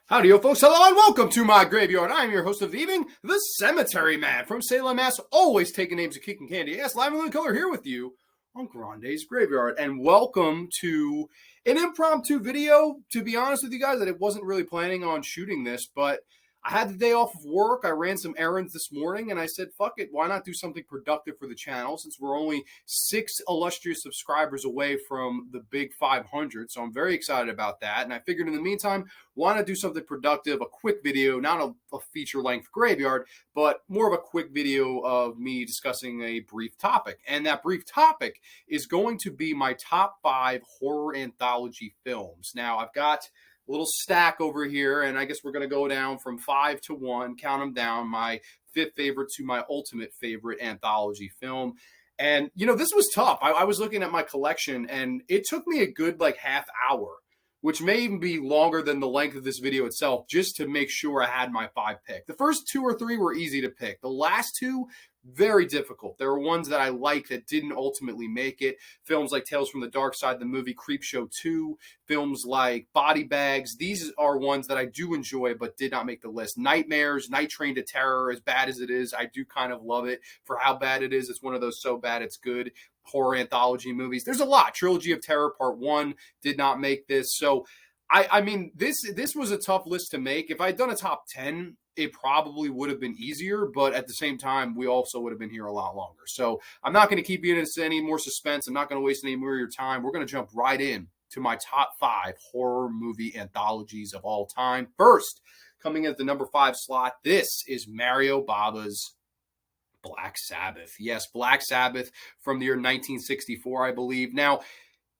Howdy, yo, folks. Hello, and welcome to my graveyard. I'm your host of the evening, the Cemetery Man from Salem, Mass. Always taking names of Keek and Candy. Yes, live and in color here with you on Grande's Graveyard. And welcome to an impromptu video. To be honest with you guys, that I wasn't really planning on shooting this, but I had the day off of work. I ran some errands this morning, and I said, fuck it, why not do something productive for the channel since we're only 6 illustrious subscribers away from the big 500. So I'm very excited about that. And I figured in the meantime, why not do something productive, a quick video, not a feature-length graveyard, but more of a quick video of me discussing a brief topic. And that brief topic is going to be my top 5 horror anthology films. Now, I've got little stack over here, and I guess we're going to go down from 5 to 1, count them down, my 5th favorite to my ultimate favorite anthology film. And, you know, this was tough. I was looking at my collection, and it took me a good, half hour, which may even be longer than the length of this video itself, just to make sure I had my 5 pick. The first 2 or 3 were easy to pick. The last 2, very difficult. There were ones that I like that didn't ultimately make it. Films like Tales from the Dark Side, the movie Creepshow 2, films like Body Bags. These are ones that I do enjoy but did not make the list. Nightmares, Night Train to Terror, as bad as it is, I do kind of love it for how bad it is. It's one of those so bad it's good horror anthology movies. There's a lot. Trilogy of Terror Part 1 did not make this. So I mean, this was a tough list to make. If I'd done a top 10, it probably would have been easier, but at the same time, we also would have been here a lot longer. So I'm not going to keep you in any more suspense. I'm not going to waste any more of your time. We're going to jump right in to my top 5 horror movie anthologies of all time. First, coming in at the number 5 slot, this is Mario Bava's Black Sabbath. Yes, Black Sabbath from the year 1964, I believe. Now,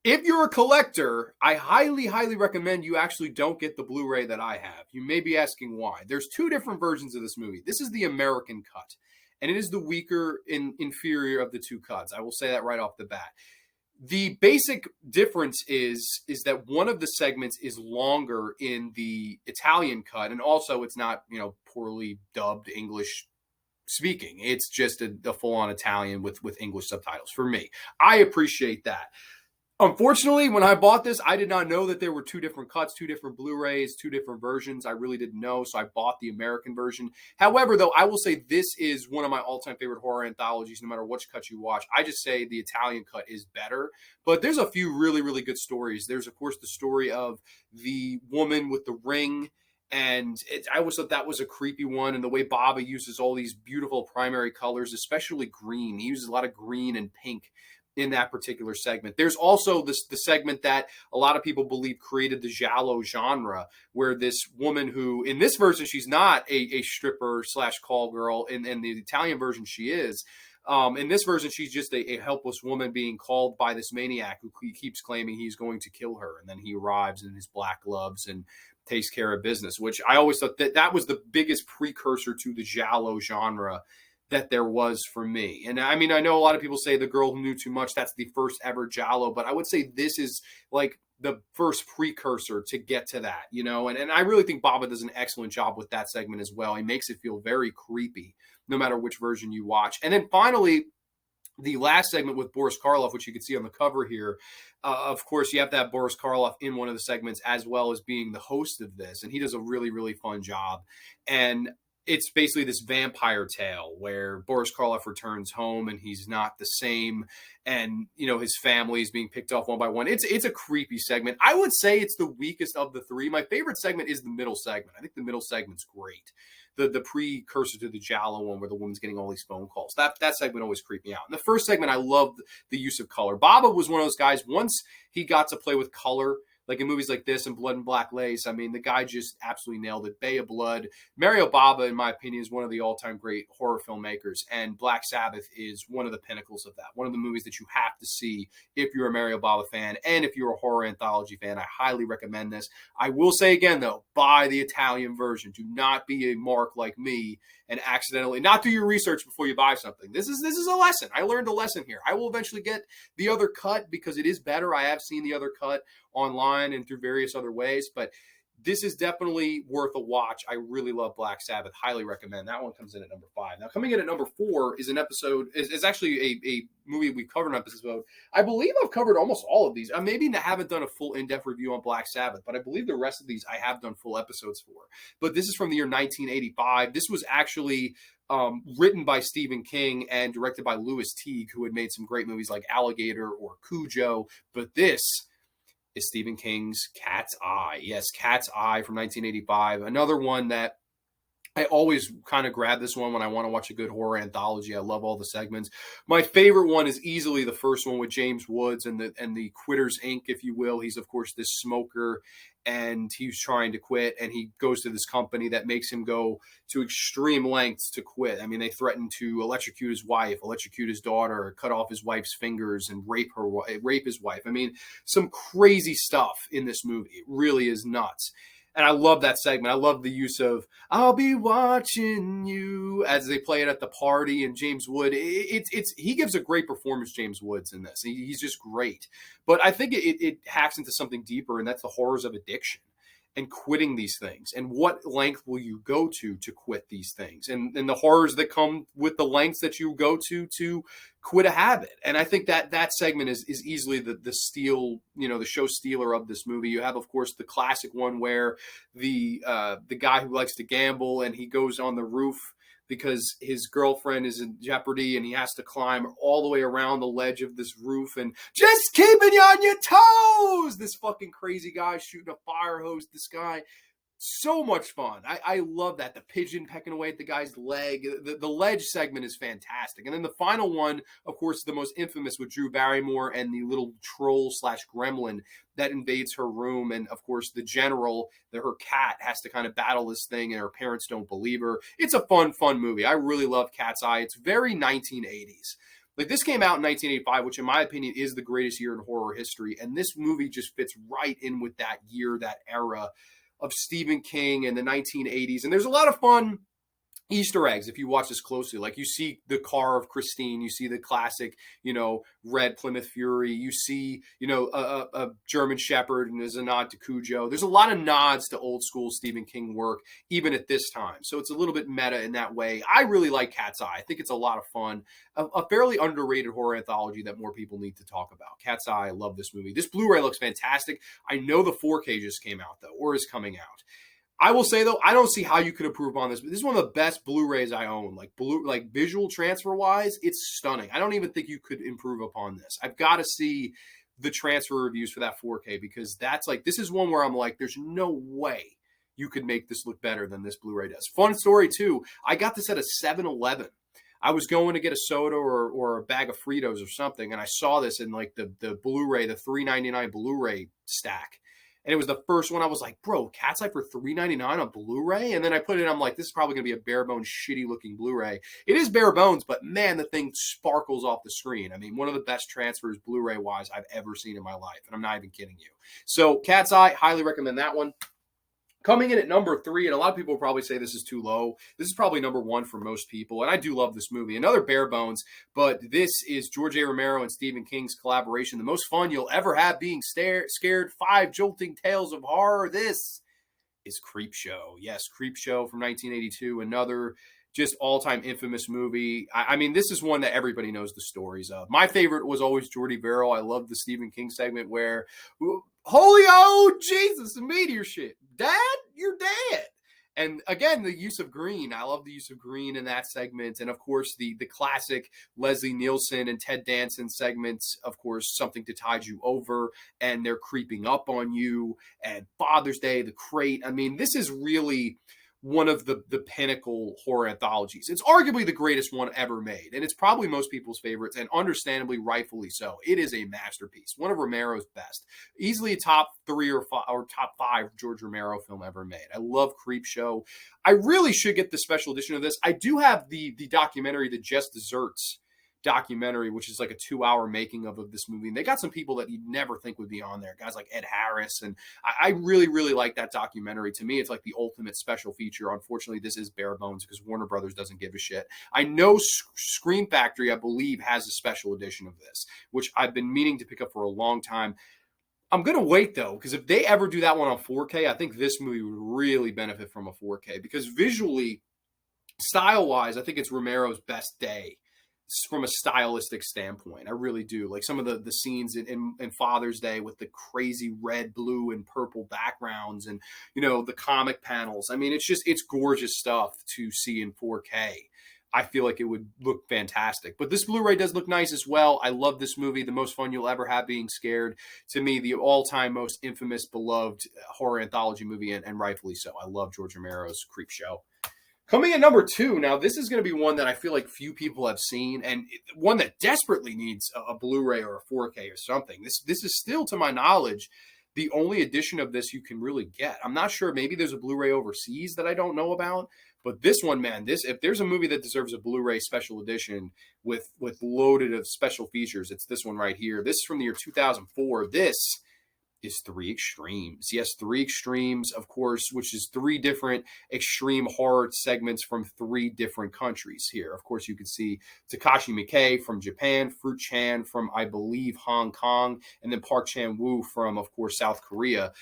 if you're a collector, I highly, highly recommend you actually don't get the Blu-ray that I have. You may be asking why. There's 2 different versions of this movie. This is the American cut, and it is the weaker and inferior of the 2 cuts. I will say that right off the bat. The basic difference is that one of the segments is longer in the Italian cut, and also it's not, poorly dubbed English speaking. It's just a full-on Italian with English subtitles for me. I appreciate that. Unfortunately, when I bought this, I did not know that there were 2 different cuts, 2 different Blu-rays, 2 different versions. I really didn't know, so I bought the American version. However, though, I will say this is one of my all-time favorite horror anthologies, no matter which cut you watch. I just say the Italian cut is better, but there's a few really, really good stories. There's, of course, the story of the woman with the ring, and I always thought that was a creepy one, and the way Bava uses all these beautiful primary colors, especially green. He uses a lot of green and pink in that particular segment. There's also the segment that a lot of people believe created the giallo genre, where this woman who, in this version, she's not a stripper / call girl. In the Italian version, she is. In this version, she's just a helpless woman being called by this maniac who keeps claiming he's going to kill her. And then he arrives in his black gloves and takes care of business, which I always thought that was the biggest precursor to the giallo genre that there was for me. And I mean, I know a lot of people say The Girl Who Knew Too Much, that's the first ever giallo, but I would say this is like the first precursor to get to that, and I really think Bava does an excellent job with that segment as well. He makes it feel very creepy, no matter which version you watch. And then finally, the last segment with Boris Karloff, which you can see on the cover here, of course, you have to have Boris Karloff in one of the segments as well as being the host of this, and he does a really, really fun job. And it's basically this vampire tale where Boris Karloff returns home and he's not the same. And, his family is being picked off one by one. It's a creepy segment. I would say it's the weakest of the 3. My favorite segment is the middle segment. I think the middle segment's great. The precursor to the giallo one where the woman's getting all these phone calls. That segment always creeped me out. In the first segment, I loved the use of color. Bava was one of those guys, once he got to play with color, like in movies like this and Blood and Black Lace, I mean, the guy just absolutely nailed it. Bay of Blood. Mario Bava, in my opinion, is one of the all-time great horror filmmakers, and Black Sabbath is one of the pinnacles of that. One of the movies that you have to see if you're a Mario Bava fan, and if you're a horror anthology fan. I highly recommend this. I will say again, though, buy the Italian version. Do not be a mark like me and accidentally not do your research before you buy something. This is a lesson. I learned a lesson here. I will eventually get the other cut because it is better. I have seen the other cut online and through various other ways, but this is definitely worth a watch. I really love Black Sabbath. Highly recommend. That one comes in at number 5. Now, coming in at number 4 is an episode, is actually a movie we've covered an episode. I believe I've covered almost all of these. I maybe haven't done a full in-depth review on Black Sabbath, but I believe the rest of these I have done full episodes for. But this is from the year 1985. This was actually written by Stephen King and directed by Louis Teague, who had made some great movies like Alligator or Cujo. But this is Stephen King's Cat's Eye. Yes, Cat's Eye from 1985. Another one that I always kind of grab this one when I want to watch a good horror anthology. I love all the segments. My favorite one is easily the first one with James Woods and the Quitters Inc., if you will. He's, of course, this smoker, and he's trying to quit, and he goes to this company that makes him go to extreme lengths to quit. I mean, they threaten to electrocute his wife, electrocute his daughter, cut off his wife's fingers, and rape his wife. I mean, some crazy stuff in this movie. It really is nuts. And I love that segment. I love the use of "I'll be watching you" as they play it at the party. And James Wood, he gives a great performance, James Woods, in this. He's just great. But I think it hacks into something deeper, and that's the horrors of addiction and quitting these things. And what length will you go to quit these things? And the horrors that come with the lengths that you go to quit a habit. And I think that segment is easily the steal, the show stealer of this movie. You have, of course, the classic one where the guy who likes to gamble, and he goes on the roof because his girlfriend is in jeopardy, and he has to climb all the way around the ledge of this roof and just keeping you on your toes. This fucking crazy guy shooting a fire hose. This guy, so much fun. I love that. The pigeon pecking away at the guy's leg. The ledge segment is fantastic. And then the final one, of course, the most infamous with Drew Barrymore and the little troll / gremlin that invades her room. And of course, the general, her cat, has to kind of battle this thing, and her parents don't believe her. It's a fun movie. I really love Cat's Eye. It's very 1980s. Like, this came out in 1985, which in my opinion is the greatest year in horror history. And this movie just fits right in with that year, that era of Stephen King and the 1980s. And there's a lot of fun Easter eggs if you watch this closely. Like, you see the car of Christine, you see the classic, red Plymouth Fury, you see, a German Shepherd, and there's a nod to Cujo. There's a lot of nods to old school Stephen King work, even at this time. So it's a little bit meta in that way. I really like Cat's Eye. I think it's a lot of fun. A fairly underrated horror anthology that more people need to talk about. Cat's Eye, I love this movie. This Blu-ray looks fantastic. I know the 4K just came out, though, or is coming out. I will say, though, I don't see how you could improve on this. But this is one of the best Blu-rays I own. Like visual transfer wise, it's stunning. I don't even think you could improve upon this. I've got to see the transfer reviews for that 4K, because this is one where I'm like, there's no way you could make this look better than this Blu-ray does. Fun story too. I got this at a 7-Eleven. I was going to get a soda or a bag of Fritos or something, and I saw this in like the Blu-ray, the $3.99 Blu-ray stack. And it was the first one. I was like, bro, Cat's Eye for $3.99 on Blu-ray? And then I put it in, I'm like, this is probably going to be a bare bones, shitty looking Blu-ray. It is bare bones, but man, the thing sparkles off the screen. I mean, one of the best transfers Blu-ray wise I've ever seen in my life. And I'm not even kidding you. So Cat's Eye, highly recommend that one. Coming in at number 3, and a lot of people will probably say this is too low. This is probably number 1 for most people, and I do love this movie. Another bare bones, but this is George A. Romero and Stephen King's collaboration. The most fun you'll ever have being scared. 5 jolting tales of horror. This is Creepshow. Yes, Creepshow from 1982. Another just all-time infamous movie. I mean, this is one that everybody knows the stories of. My favorite was always Jordy Verrill. I love the Stephen King segment where, holy oh Jesus, a meteor shit. Dad, you're dead. And again, the use of green. I love the use of green in that segment. And of course, the classic Leslie Nielsen and Ted Danson segments, of course, Something to Tide You Over, and They're Creeping Up on You, and Father's Day, The Crate. I mean, this is really one of the pinnacle horror anthologies. It's arguably the greatest one ever made, and it's probably most people's favorites, and understandably, rightfully so. It is a masterpiece, one of Romero's best. Easily a top 3 or top 5 George Romero film ever made. I love Creepshow. I really should get the special edition of this. I do have the documentary, The Just Desserts documentary, which is like a 2-hour making of this movie. And they got some people that you'd never think would be on there. Guys like Ed Harris. And I really, really like that documentary. To me, it's like the ultimate special feature. Unfortunately, this is bare bones because Warner Brothers doesn't give a shit. I know Scream Factory, I believe, has a special edition of this, which I've been meaning to pick up for a long time. I'm going to wait though, because if they ever do that one on 4K, I think this movie would really benefit from a 4K because visually, style wise, I think it's Romero's best day from a stylistic standpoint. I really do. Like some of the scenes in Father's Day with the crazy red, blue, and purple backgrounds and, the comic panels. I mean, it's gorgeous stuff to see in 4K. I feel like it would look fantastic. But this Blu-ray does look nice as well. I love this movie. The most fun you'll ever have being scared. To me, the all-time most infamous, beloved horror anthology movie, and rightfully so. I love George Romero's Creepshow. Coming in number 2, now this is going to be one that I feel like few people have seen, and one that desperately needs a Blu-ray or a 4K or something. This is still, to my knowledge, the only edition of this you can really get. I'm not sure. Maybe there's a Blu-ray overseas that I don't know about. But this one, man, if there's a movie that deserves a Blu-ray special edition with loaded of special features, it's this one right here. This is from the year 2004. This is Three Extremes. Yes, Three Extremes, of course, which is 3 different extreme horror segments from 3 different countries here. Of course, you can see Takashi Miike from Japan, Fruit Chan from, I believe, Hong Kong, and then Park Chan-wook from, of course, South Korea.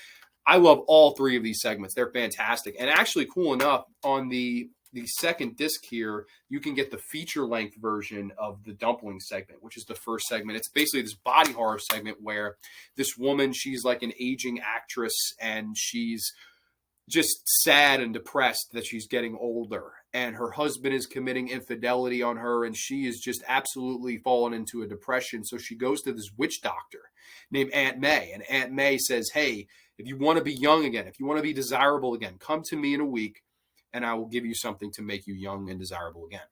I love all 3 of these segments. They're fantastic. And actually, cool enough, on the second disc here, you can get the feature-length version of the dumpling segment, which is the first segment. It's basically this body horror segment where this woman, she's like an aging actress, and she's just sad and depressed that she's getting older. And her husband is committing infidelity on her, and she is just absolutely fallen into a depression. So she goes to this witch doctor named Aunt May. And Aunt May says, hey, if you want to be young again, if you want to be desirable again, come to me in a week, and I will give you something to make you young and desirable again.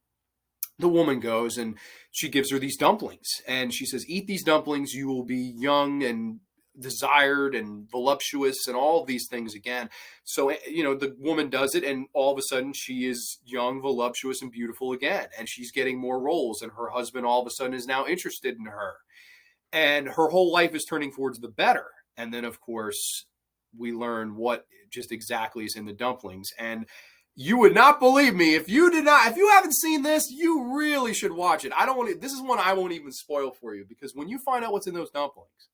The woman goes, and she gives her these dumplings. And she says, eat these dumplings, you will be young and desired and voluptuous and all of these things again. So, the woman does it, and all of a sudden she is young, voluptuous, and beautiful again. And she's getting more roles, and her husband all of a sudden is now interested in her. And her whole life is turning towards the better. And then, of course, we learn what just exactly is in the dumplings. And you would not believe me if you haven't seen this, you really should watch it. This is one I won't even spoil for you, because when you find out what's in those dumplings,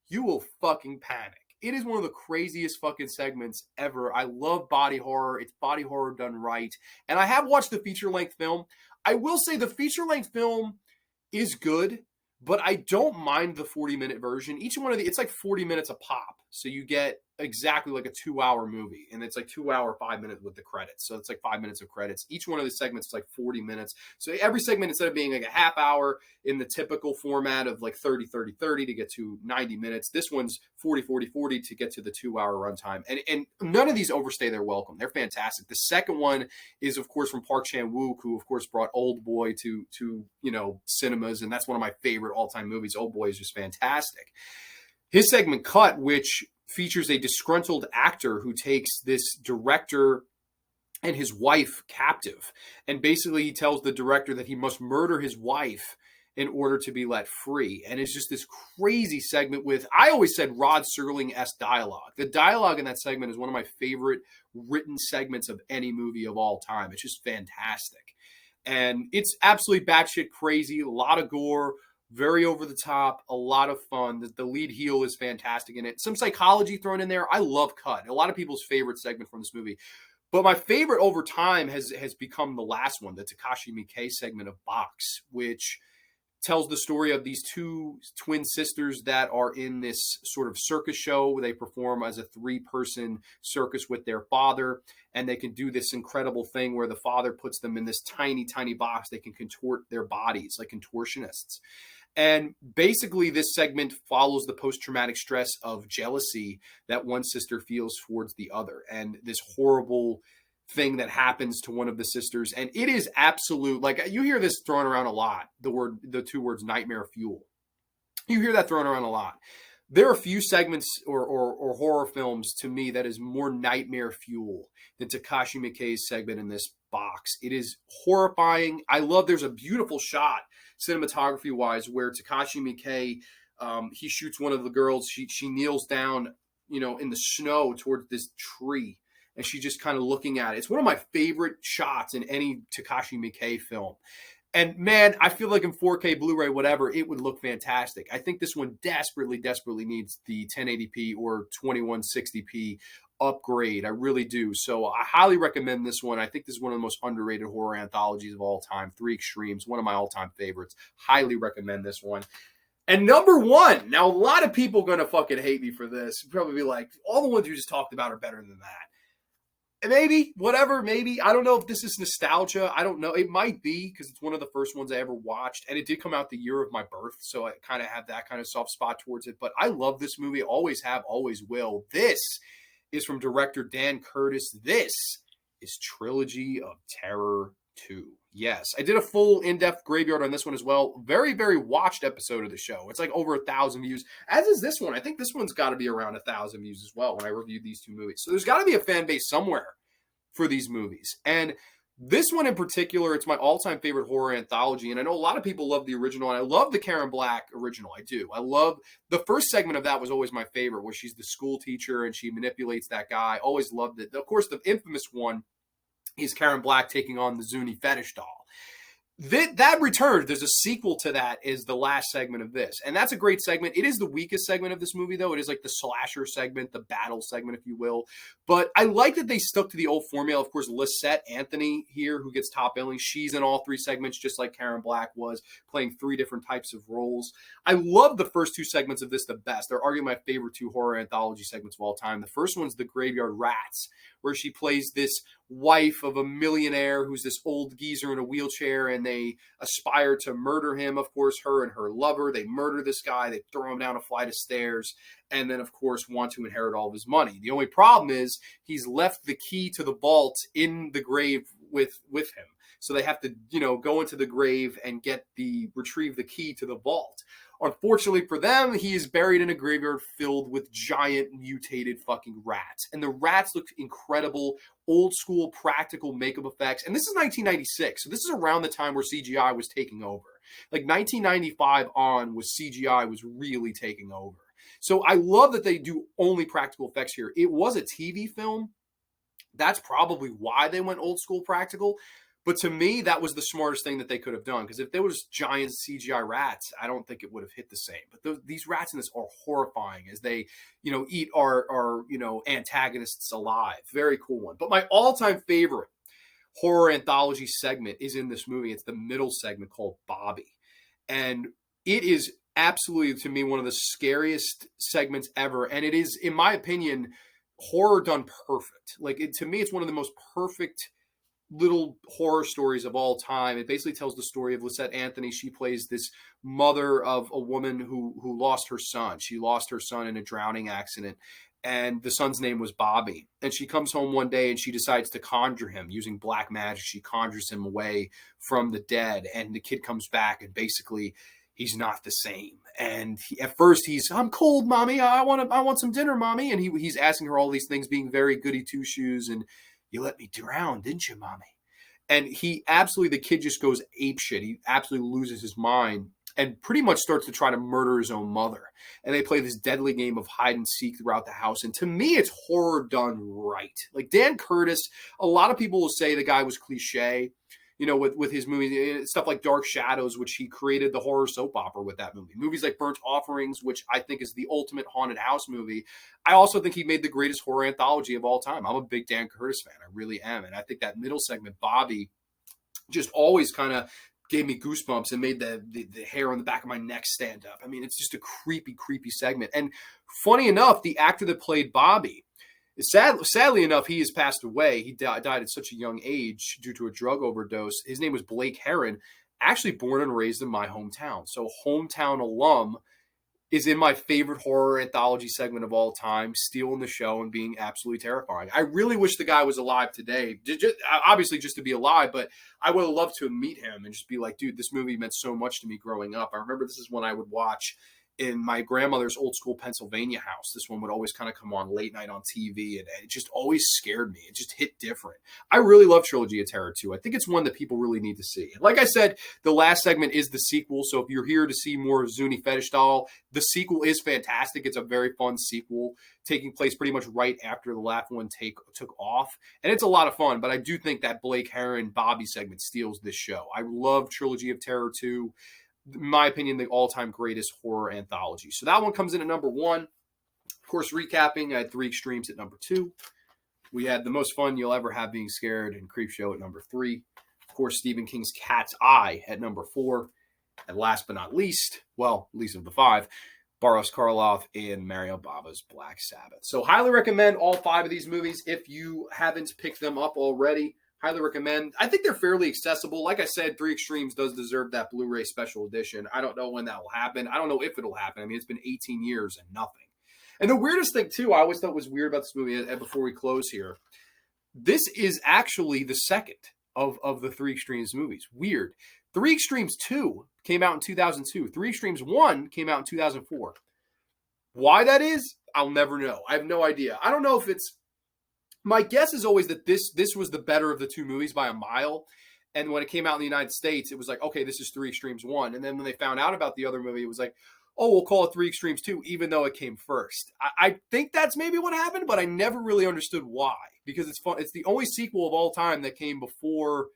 you will fucking panic. It is one of the craziest fucking segments ever. I love body horror. It's body horror done right. And I have watched the feature-length film. I will say the feature-length film is good, but I don't mind the 40-minute version. Each one of it's like 40 minutes a pop. So you get exactly like a 2-hour movie, and it's like 2 hour, 5 minutes with the credits. So it's like 5 minutes of credits. Each one of the segments is like 40 minutes. So every segment, instead of being like a half hour in the typical format of like 30, 30, 30 to get to 90 minutes, this one's 40, 40, 40 to get to the 2 hour runtime. And none of these overstay their welcome. They're fantastic. The second one is, of course, from Park Chan-wook, who, of course, brought Old Boy to cinemas. And that's one of my favorite all-time movies. Old Boy is just fantastic. His segment Cut, which features a disgruntled actor who takes this director and his wife captive. And basically he tells the director that he must murder his wife in order to be let free. And it's just this crazy segment with, I always said, Rod Serling-esque dialogue. The dialogue in that segment is one of my favorite written segments of any movie of all time. It's just fantastic. And it's absolutely batshit crazy, a lot of gore, very over the top, a lot of fun. The lead heel is fantastic in it. Some psychology thrown in there. I love Cut. A lot of people's favorite segment from this movie. But my favorite over time has become the last one, the Takashi Miike segment of Box, which tells the story of these 2 twin sisters that are in this sort of circus show where they perform as a 3-person circus with their father. And they can do this incredible thing where the father puts them in this tiny, tiny box. They can contort their bodies like contortionists. And basically, this segment follows the post-traumatic stress of jealousy that one sister feels towards the other, and this horrible thing that happens to one of the sisters. And it is absolute, like, you hear this thrown around a lot, the 2 words nightmare fuel. You hear that thrown around a lot. There are a few segments or horror films to me that is more nightmare fuel than Takashi Miike's segment in this Box. It is horrifying. There's a beautiful shot cinematography wise where Takashi Miike, he shoots one of the girls. She kneels down, in the snow towards this tree, and she's just kind of looking at it. It's one of my favorite shots in any Takashi Miike film. And man, I feel like in 4K Blu-ray, whatever, it would look fantastic. I think this one desperately, desperately needs the 1080p or 2160p upgrade. I really do. So I highly recommend this one. I think this is one of the most underrated horror anthologies of all time. Three Extremes, one of my all-time favorites. Highly recommend this one. And number one, now a lot of people are going to fucking hate me for this. Probably be like, all the ones you just talked about are better than that. Maybe, whatever, maybe. I don't know if this is nostalgia. I don't know. It might be because it's one of the first ones I ever watched. And it did come out the year of my birth. So I kind of have that kind of soft spot towards it. But I love this movie. Always have, always will. This is from director Dan Curtis. This is Trilogy of Terror 2. Yes, I did a full in-depth graveyard on this one as well. Very, very watched episode of the show. It's like over 1,000 views, as is this one. I think this one's got to be around 1,000 views as well when I reviewed these two movies. So there's got to be a fan base somewhere for these movies. And this one in particular, it's my all-time favorite horror anthology. And I know a lot of people love the original, and I love the Karen Black original. I do. I love the first segment of that was always my favorite, where she's the school teacher and she manipulates that guy. Always loved it. Of course, the infamous one is Karen Black taking on the Zuni fetish doll. That returns. There's a sequel to that is the last segment of this. And that's a great segment. It is the weakest segment of this movie, though. It is like the slasher segment, the battle segment, if you will. But I like that they stuck to the old formula. Of course, Lisette Anthony here, who gets top billing, she's in all three segments, just like Karen Black was, playing three different types of roles. I love the first two segments of this the best. They're arguably my favorite two horror anthology segments of all time. The first one's The Graveyard Rats, where she plays this wife of a millionaire who's this old geezer in a wheelchair, and they aspire to murder him. Of course, her and her lover, they murder this guy, they throw him down a flight of stairs, and then, of course, want to inherit all of his money. The only problem is he's left the key to the vault in the grave with him. So they have to, go into the grave and retrieve the key to the vault. Unfortunately for them, he is buried in a graveyard filled with giant mutated fucking rats. And the rats look incredible, old school practical makeup effects. And this is 1996. So this is around the time where CGI was taking over. Like 1995 on was CGI was really taking over. So I love that they do only practical effects here. It was a TV film. That's probably why they went old school practical. But to me, that was the smartest thing that they could have done. Because if there was giant CGI rats, I don't think it would have hit the same. But these rats in this are horrifying as they, eat our antagonists alive. Very cool one. But my all-time favorite horror anthology segment is in this movie. It's the middle segment called Bobby. And it is absolutely, to me, one of the scariest segments ever. And it is, in my opinion, horror done perfect. To me, it's one of the most perfect little horror stories of all time. It basically tells the story of Lisette Anthony. She plays this mother of a woman who lost her son. She lost her son in a drowning accident, and the son's name was Bobby. And she comes home one day and she decides to conjure him using black magic. She conjures him away from the dead, and the kid comes back, and basically he's not the same. And at first I'm cold, mommy. I want some dinner, mommy. And he's asking her all these things, being very goody two shoes, and you let me drown, didn't you, mommy? And the kid just goes apeshit. He absolutely loses his mind and pretty much starts to try to murder his own mother. And they play this deadly game of hide and seek throughout the house. And to me, it's horror done right. Like Dan Curtis, a lot of people will say the guy was cliche, with his movies, stuff like Dark Shadows, which he created the horror soap opera with that movie. Movies like Burnt Offerings, which I think is the ultimate haunted house movie. I also think he made the greatest horror anthology of all time. I'm a big Dan Curtis fan. I really am. And I think that middle segment, Bobby, just always kind of gave me goosebumps and made the hair on the back of my neck stand up. I mean, it's just a creepy, creepy segment. And funny enough, the actor that played Bobby, sadly enough, he has passed away. He died at such a young age due to a drug overdose. His name was Blake Herron, actually born and raised in my hometown. So hometown alum is in my favorite horror anthology segment of all time, stealing the show and being absolutely terrifying. I really wish the guy was alive today, obviously just to be alive, but I would have loved to meet him and just be like, dude, this movie meant so much to me growing up. I remember this is when I would watch in my grandmother's old school Pennsylvania house. This one would always kind of come on late night on TV, and it just always scared me. It just hit different. I really love Trilogy of Terror 2. I think it's one that people really need to see. And like I said, the last segment is the sequel. So if you're here to see more Zuni Fetish Doll, the sequel is fantastic. It's a very fun sequel taking place pretty much right after the last one took off. And it's a lot of fun, but I do think that Blake Heron Bobby segment steals this show. I love Trilogy of Terror 2. In my opinion, the all-time greatest horror anthology. So that one comes in at number 1. Of course, recapping, I had 3 Extremes at number 2. We had The Most Fun You'll Ever Have Being Scared and Creepshow at number 3. Of course, Stephen King's Cat's Eye at number 4. And last but not least, well, least of the 5, Boris Karloff and Mario Bava's Black Sabbath. So highly recommend all 5 of these movies. If you haven't picked them up already, highly recommend. I think they're fairly accessible. Like I said, 3 Extremes does deserve that Blu-ray special edition. I don't know when that will happen. I don't know if it'll happen. I mean, it's been 18 years and nothing. And the weirdest thing, too, I always thought was weird about this movie, and before we close here, this is actually the second of the 3 Extremes movies. Weird. 3 Extremes 2 came out in 2002. 3 Extremes 1 came out in 2004. Why that is, I'll never know. I have no idea. I don't know if it's... My guess is always that this was the better of the 2 movies by a mile. And when it came out in the United States, it was like, okay, this is 3 Extremes 1. And then when they found out about the other movie, it was like, oh, we'll call it 3 Extremes 2, even though it came first. I think that's maybe what happened, but I never really understood why. Because it's fun. It's the only sequel of all time that came before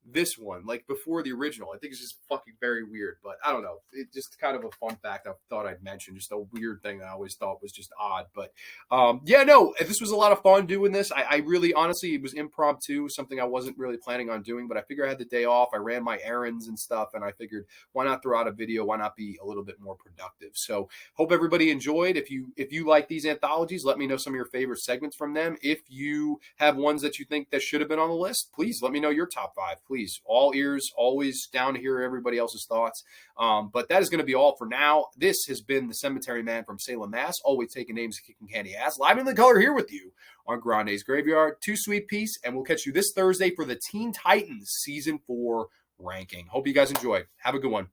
this one, like before the original. I think it's just fucking very weird, but I don't know. It's just kind of a fun fact I thought I'd mention. Just a weird thing that I always thought was just odd. But yeah, no, this was a lot of fun doing this. I really, honestly, it was impromptu, something I wasn't really planning on doing, but I figured I had the day off. I ran my errands and stuff, and I figured, why not throw out a video? Why not be a little bit more productive? So hope everybody enjoyed. If you like these anthologies, let me know some of your favorite segments from them. If you have ones that you think that should have been on the list, please let me know your top 5. Please, all ears, always down to hear everybody else's thoughts. But that is going to be all for now. This has been the Cemetery Man from Salem, Mass. Always taking names and kicking candy ass. Live in the color here with you on Grande's Graveyard. 2 Sweet Peace, and we'll catch you this Thursday for the Teen Titans Season 4 ranking. Hope you guys enjoy. Have a good one.